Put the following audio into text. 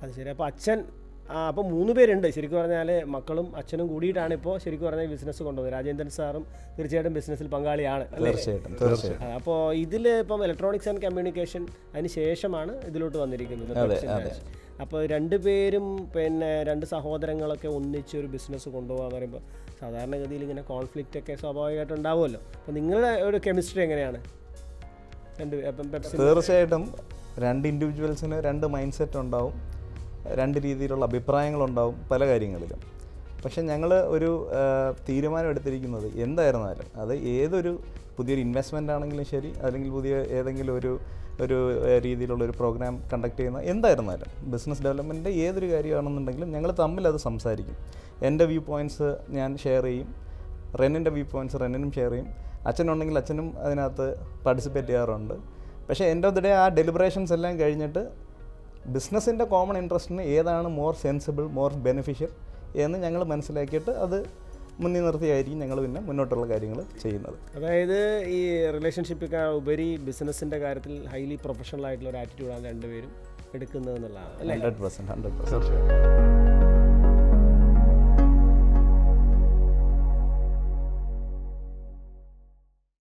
അത് ശരി. അപ്പോൾ അച്ഛൻ അപ്പോൾ 3 പേരുണ്ട് ശരിക്കും പറഞ്ഞാൽ, മക്കളും അച്ഛനും കൂടിയിട്ടാണ് ഇപ്പോൾ ശരിക്കും പറഞ്ഞാൽ ബിസിനസ് കൊണ്ടുപോകുന്നത്. രാജേന്ദ്രൻ സാറും തീർച്ചയായിട്ടും ബിസിനസ്സിൽ പങ്കാളിയാണ് അല്ലേ? തീർച്ചയായിട്ടും. അപ്പോൾ ഇതിൽ ഇപ്പം ഇലക്ട്രോണിക്സ് ആൻഡ് കമ്മ്യൂണിക്കേഷൻ അതിന് ശേഷമാണ് ഇതിലോട്ട് വന്നിരിക്കുന്നത്. അപ്പോൾ 2 പേരും പിന്നെ 2 സഹോദരങ്ങളൊക്കെ ഒന്നിച്ച് ഒരു ബിസിനസ് കൊണ്ടുപോകാന്ന് പറയുമ്പോൾ സാധാരണഗതിയിൽ ഇങ്ങനെ കോൺഫ്ലിക്റ്റ് ഒക്കെ സ്വാഭാവികമായിട്ട് ഉണ്ടാവുമല്ലോ. അപ്പോൾ നിങ്ങളുടെ ഒരു കെമിസ്ട്രി എങ്ങനെയാണ്? തീർച്ചയായിട്ടും 2 ഇൻഡിവിജ്വൽസിന് 2 മൈൻഡ് സെറ്റ് ഉണ്ടാവും, 2 രീതിയിലുള്ള അഭിപ്രായങ്ങളുണ്ടാവും പല കാര്യങ്ങളിലും. പക്ഷെ ഞങ്ങൾ ഒരു തീരുമാനം എടുത്തിരിക്കുന്നത് എന്തായിരുന്നാലും, അത് ഏതൊരു പുതിയൊരു ഇൻവെസ്റ്റ്മെൻ്റ് ആണെങ്കിലും ശരി, അല്ലെങ്കിൽ പുതിയ ഏതെങ്കിലും ഒരു രീതിയിലുള്ളൊരു പ്രോഗ്രാം കണ്ടക്ട് ചെയ്യുന്ന എന്തായിരുന്നാലും, ബിസിനസ് ഡെവലപ്മെൻറ്റിൻ്റെ ഏതൊരു കാര്യമാണെന്നുണ്ടെങ്കിലും ഞങ്ങൾ തമ്മിൽ അത് സംസാരിക്കും. എൻ്റെ വ്യൂ പോയിൻറ്റ്സ് ഞാൻ ഷെയർ ചെയ്യും, റെന്നിൻ്റെ വ്യൂ പോയിൻറ്റ്സ് റെന്നിനും ഷെയർ ചെയ്യും, അച്ഛനുണ്ടെങ്കിൽ അച്ഛനും അതിനകത്ത് പാർട്ടിസിപ്പേറ്റ് ചെയ്യാറുണ്ട്. പക്ഷേ എൻഡ് ഓഫ് ദി ഡേ ആ ഡെലിബറേഷൻസ് എല്ലാം കഴിഞ്ഞിട്ട് ബിസിനസ്സിൻ്റെ കോമൺ ഇൻട്രസ്റ്റിന് ഏതാണ് മോർ സെൻസിബിൾ, മോർ ബെനിഫിഷ്യൽ എന്ന് ഞങ്ങൾ മനസ്സിലാക്കിയിട്ട് അത് മുന്നിൽ നിർത്തിയായിരിക്കും ഞങ്ങൾ പിന്നെ മുന്നോട്ടുള്ള കാര്യങ്ങൾ ചെയ്യുന്നത്. അതായത് ഈ റിലേഷൻഷിപ്പിന് ഉപരി ബിസിനസ്സിൻ്റെ കാര്യത്തിൽ ഹൈലി പ്രൊഫഷണൽ ആയിട്ടുള്ള ഒരു ആറ്റിറ്റ്യൂഡാണ് 2 പേരും എടുക്കുന്നത് എന്നുള്ളതാണ് അല്ലേ? 100%.